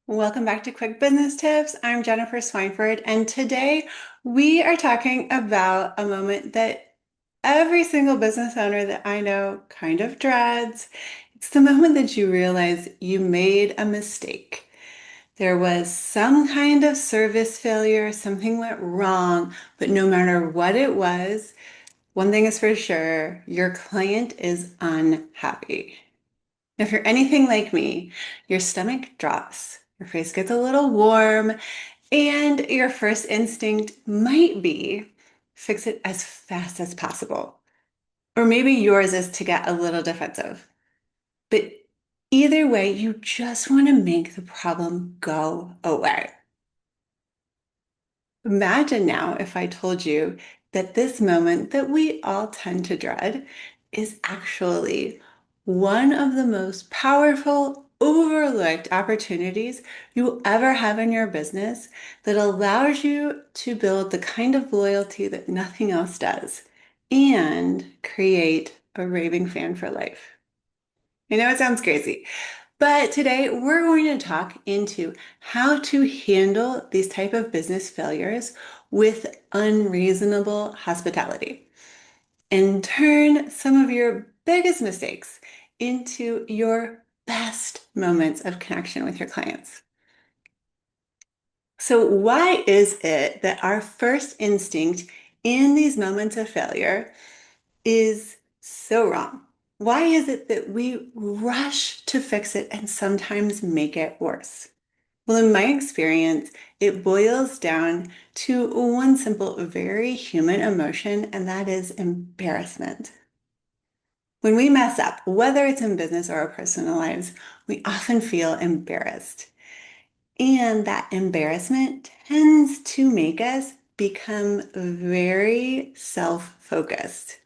Welcome back to Quick Business Tips. I'm Jennifer Swineford, and today we are talking about a moment that every single business owner that I know kind of dreads. It's the moment that you realize you made a mistake. There was some kind of service failure, something went wrong, but no matter what it was, one thing is for sure, your client is unhappy. If you're anything like me, your stomach drops, your face gets a little warm, and your first instinct might be fix it as fast as possible. Or maybe yours is to get a little defensive. But either way, you just want to make the problem go away. Imagine now if I told you that this moment that we all tend to dread is actually one of the most powerful, overlooked opportunities you will ever have in your business that allows you to build the kind of loyalty that nothing else does and create a raving fan for life. I know it sounds crazy, but today we're going to talk into how to handle these type of business failures with unreasonable hospitality and turn some of your biggest mistakes into your best moments of connection with your clients. So why is it that our first instinct in these moments of failure is so wrong? Why is it that we rush to fix it and sometimes make it worse? Well, in my experience, it boils down to one simple, very human emotion, and that is embarrassment. When we mess up, whether it's in business or our personal lives, we often feel embarrassed. And that embarrassment tends to make us become very self-focused.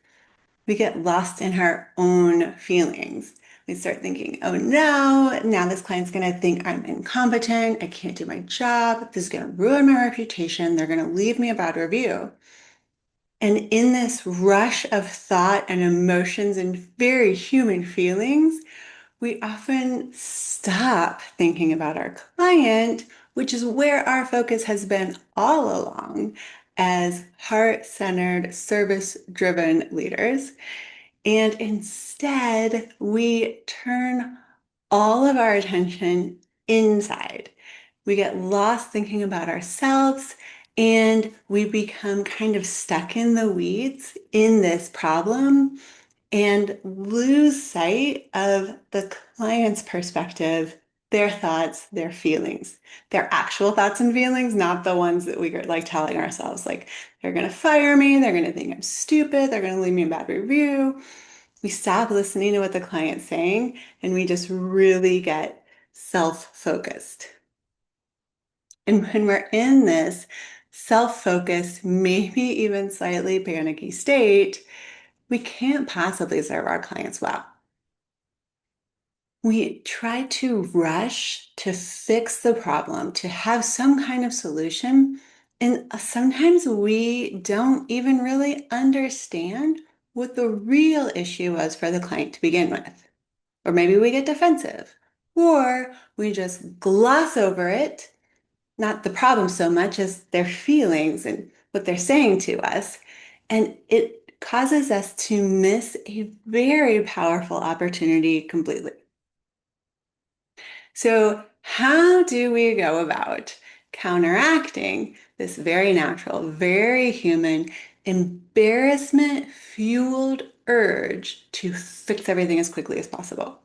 We get lost in our own feelings. We start thinking, oh no, now this client's going to think I'm incompetent. I can't do my job. This is going to ruin my reputation. They're going to leave me a bad review. And in this rush of thought and emotions and very human feelings, we often stop thinking about our client, which is where our focus has been all along as heart-centered, service-driven leaders. And instead, we turn all of our attention inside. We get lost thinking about ourselves and we become kind of stuck in the weeds in this problem and lose sight of the client's perspective, their thoughts, their feelings, their actual thoughts and feelings, not the ones that we are like telling ourselves, like they're going to fire me, they're going to think I'm stupid, they're going to leave me a bad review. We stop listening to what the client's saying and we just really get self-focused. And when we're in this self-focused, maybe even slightly panicky state, we can't possibly serve our clients well. We try to rush to fix the problem, to have some kind of solution. And sometimes we don't even really understand what the real issue was for the client to begin with. Or maybe we get defensive, or we just gloss over it, not the problem so much as their feelings and what they're saying to us. And it causes us to miss a very powerful opportunity completely. So, how do we go about counteracting this very natural, very human, embarrassment fueled urge to fix everything as quickly as possible?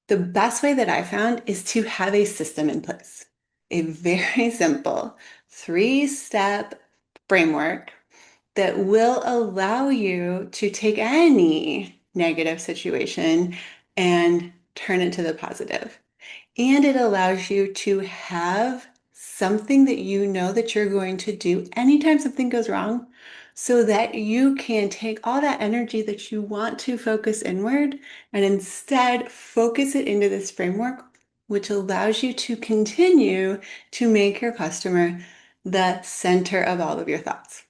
The best way that I found is to have a system in place, a very simple 3-step framework that will allow you to take any negative situation and turn it to the positive. And it allows you to have something that you know that you're going to do anytime something goes wrong so that you can take all that energy that you want to focus inward and instead focus it into this framework, which allows you to continue to make your customer the center of all of your thoughts.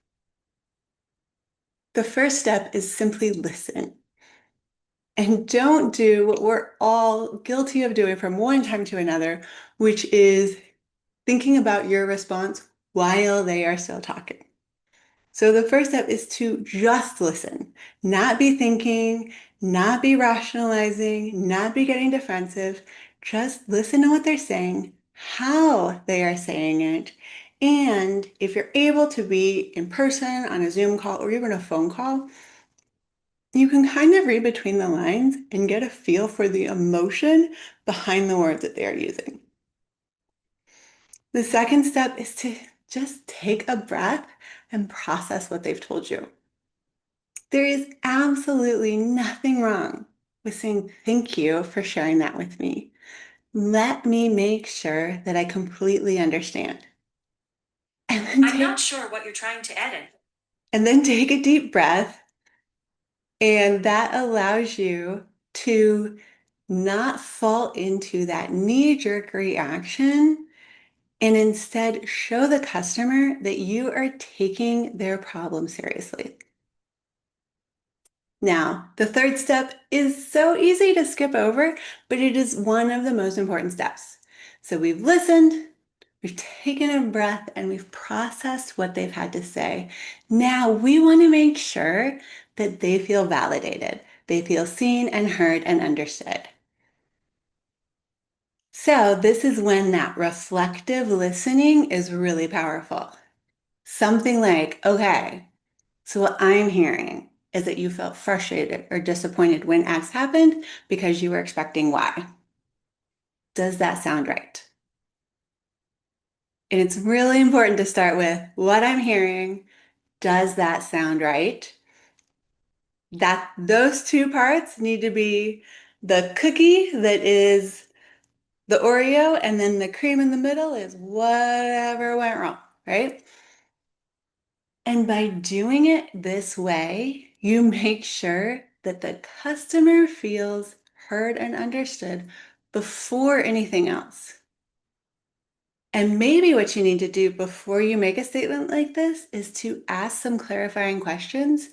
The first step is simply listen. And don't do what we're all guilty of doing from one time to another, which is thinking about your response while they are still talking. So the first step is to just listen, not be thinking, not be rationalizing, not be getting defensive. Just listen to what they're saying, how they are saying it. And if you're able to be in person on a Zoom call or even a phone call, you can kind of read between the lines and get a feel for the emotion behind the words that they are using. The second step is to just take a breath and process what they've told you. There is absolutely nothing wrong with saying thank you for sharing that with me. Let me make sure that I completely understand. I'm not sure what you're trying to edit. And then take a deep breath, and that allows you to not fall into that knee-jerk reaction and instead show the customer that you are taking their problem seriously. Now, the third step is so easy to skip over, but it is one of the most important steps. So we've listened, we've taken a breath, and we've processed what they've had to say. Now we want to make sure that they feel validated. They feel seen and heard and understood. So this is when that reflective listening is really powerful. Something like, okay, so what I'm hearing is that you felt frustrated or disappointed when X happened because you were expecting Y. Does that sound right? And it's really important to start with what I'm hearing. Does that sound right? That those two parts need to be the cookie that is the Oreo, and then the cream in the middle is whatever went wrong, right? And by doing it this way, you make sure that the customer feels heard and understood before anything else. And maybe what you need to do before you make a statement like this is to ask some clarifying questions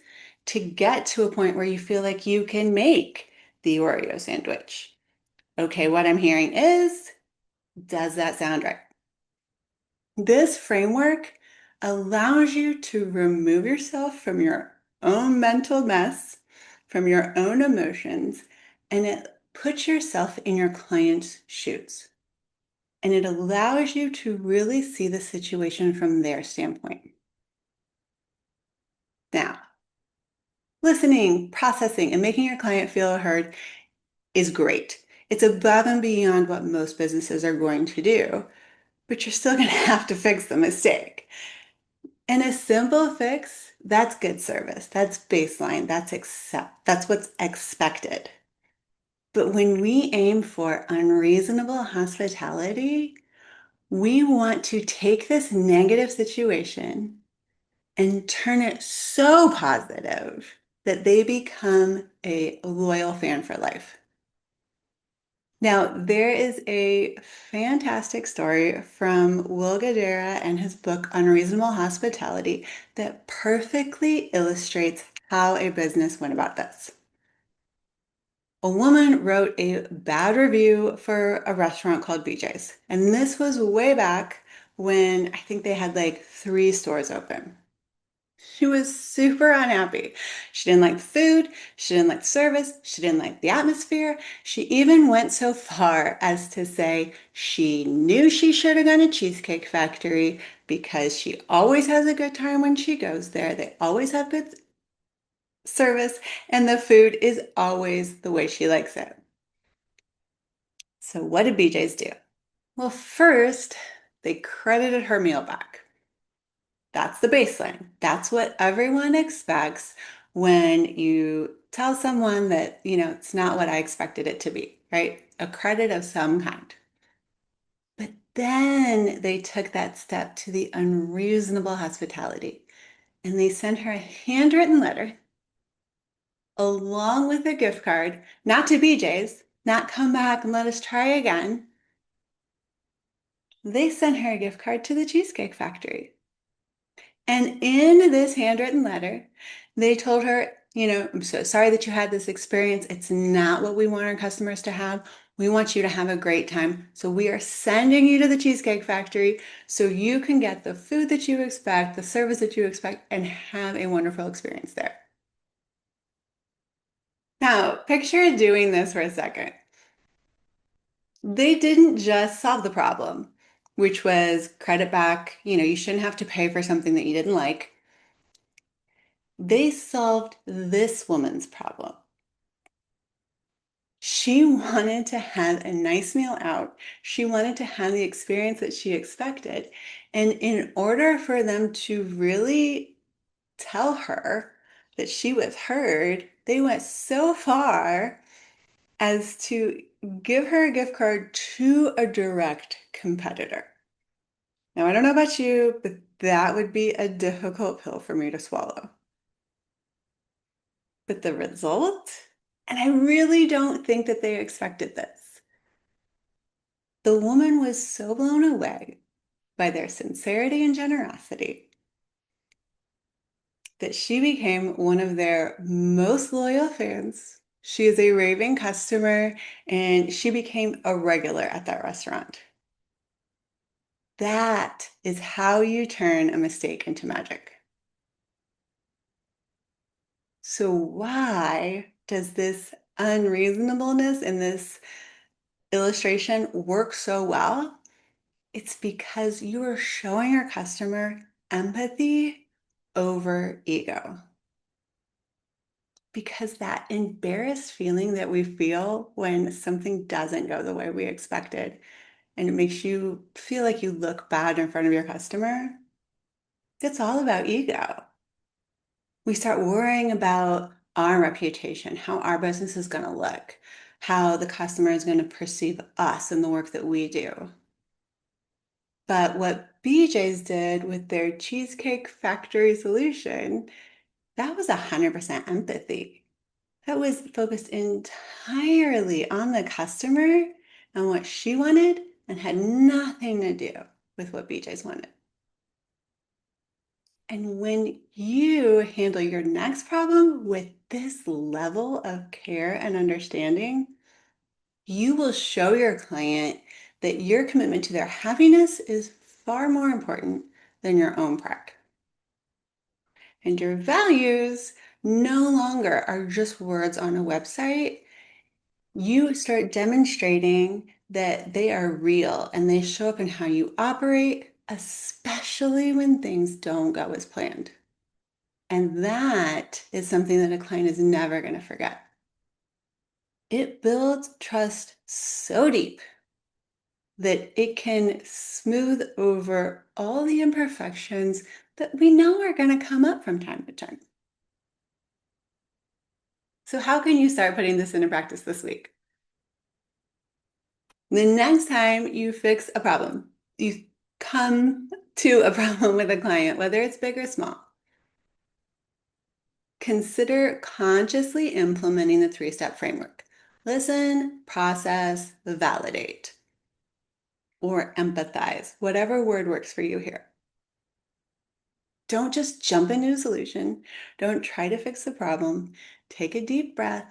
to get to a point where you feel like you can make the Oreo sandwich. Okay, what I'm hearing is, does that sound right? This framework allows you to remove yourself from your own mental mess, from your own emotions, and it puts yourself in your client's shoes. And it allows you to really see the situation from their standpoint. Now, listening, processing, and making your client feel heard is great. It's above and beyond what most businesses are going to do, but you're still going to have to fix the mistake. And a simple fix, that's good service. That's baseline. That's what's expected. But when we aim for unreasonable hospitality, we want to take this negative situation and turn it so positive that they become a loyal fan for life. Now, there is a fantastic story from Will Guidara and his book, Unreasonable Hospitality, that perfectly illustrates how a business went about this. A woman wrote a bad review for a restaurant called BJ's. And this was way back when I think they had like 3 stores open. She was super unhappy. She didn't like the food. She didn't like the service. She didn't like the atmosphere. She even went so far as to say she knew she should have gone to Cheesecake Factory because she always has a good time when she goes there. They always have good service, and the food is always the way she likes it. So, what did BJ's do? Well, first, they credited her meal back. That's the baseline. That's what everyone expects when you tell someone that, it's not what I expected it to be, right? A credit of some kind. But then they took that step to the unreasonable hospitality and they sent her a handwritten letter along with a gift card, not to BJ's, not come back and let us try again. They sent her a gift card to the Cheesecake Factory. And in this handwritten letter, they told her I'm so sorry that you had this experience. It's not what we want our customers to have. We want you to have a great time. So we are sending you to the Cheesecake Factory so you can get the food that you expect, the service that you expect, and have a wonderful experience there. Now, picture doing this for a second. They didn't just solve the problem, which was credit back. You shouldn't have to pay for something that you didn't like. They solved this woman's problem. She wanted to have a nice meal out. She wanted to have the experience that she expected. And in order for them to really tell her that she was heard, they went so far as to give her a gift card to a direct competitor. Now, I don't know about you, but that would be a difficult pill for me to swallow. But the result? And I really don't think that they expected this. The woman was so blown away by their sincerity and generosity that she became one of their most loyal fans. She is a raving customer and she became a regular at that restaurant. That is how you turn a mistake into magic. So, why does this unreasonableness in this illustration work so well? It's because you are showing your customer empathy over ego. Because that embarrassed feeling that we feel when something doesn't go the way we expected, and it makes you feel like you look bad in front of your customer, it's all about ego. We start worrying about our reputation, how our business is going to look, how the customer is going to perceive us and the work that we do. But what BJ's did with their Cheesecake Factory solution, that was 100% empathy. That was focused entirely on the customer and what she wanted and had nothing to do with what BJ's wanted. And when you handle your next problem with this level of care and understanding, you will show your client that your commitment to their happiness is far more important than your own pride. And your values no longer are just words on a website. You start demonstrating that they are real and they show up in how you operate, especially when things don't go as planned. And that is something that a client is never going to forget. It builds trust so deep that it can smooth over all the imperfections that we know are going to come up from time to time. So, how can you start putting this into practice this week? The next time you fix a problem, you come to a problem with a client, whether it's big or small, consider consciously implementing the three-step framework. Listen, process, validate, or empathize, whatever word works for you here. Don't just jump into a solution. Don't try to fix the problem. Take a deep breath.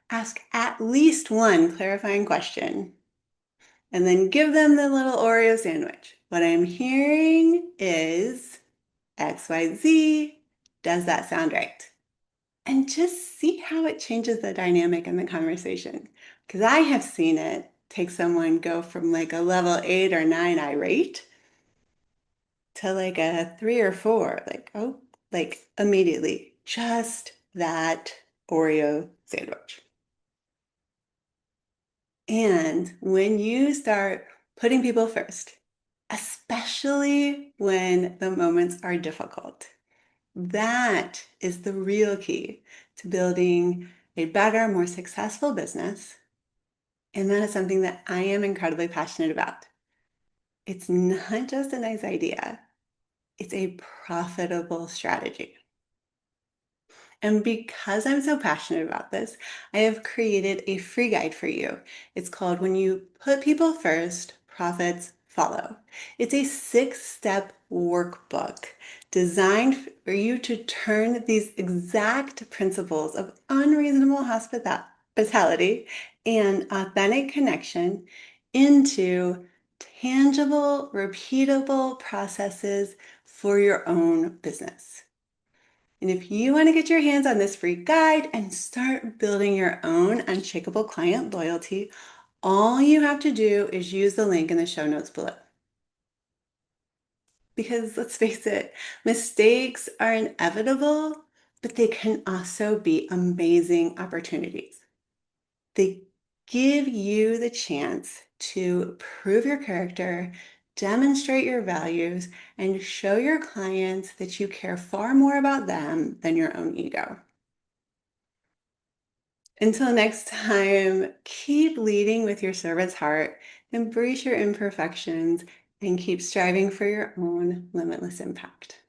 Ask at least one clarifying question. And then give them the little Oreo sandwich. What I'm hearing is XYZ. Does that sound right? And just see how it changes the dynamic in the conversation. Because I have seen it take someone go from like a level 8 or 9 irate to like a 3 or 4, like, oh, like immediately, just that Oreo sandwich. And when you start putting people first, especially when the moments are difficult, that is the real key to building a better, more successful business. And that is something that I am incredibly passionate about. It's not just a nice idea, it's a profitable strategy. And because I'm so passionate about this, I have created a free guide for you. It's called When You Put People First, Profits Follow. It's a 6-step workbook designed for you to turn these exact principles of unreasonable hospitality and authentic connection into tangible, repeatable processes for your own business. And if you want to get your hands on this free guide and start building your own unshakable client loyalty, all you have to do is use the link in the show notes below. Because let's face it, mistakes are inevitable, but they can also be amazing opportunities. They give you the chance to prove your character, demonstrate your values, and show your clients that you care far more about them than your own ego. Until next time, keep leading with your servant's heart, embrace your imperfections, and keep striving for your own limitless impact.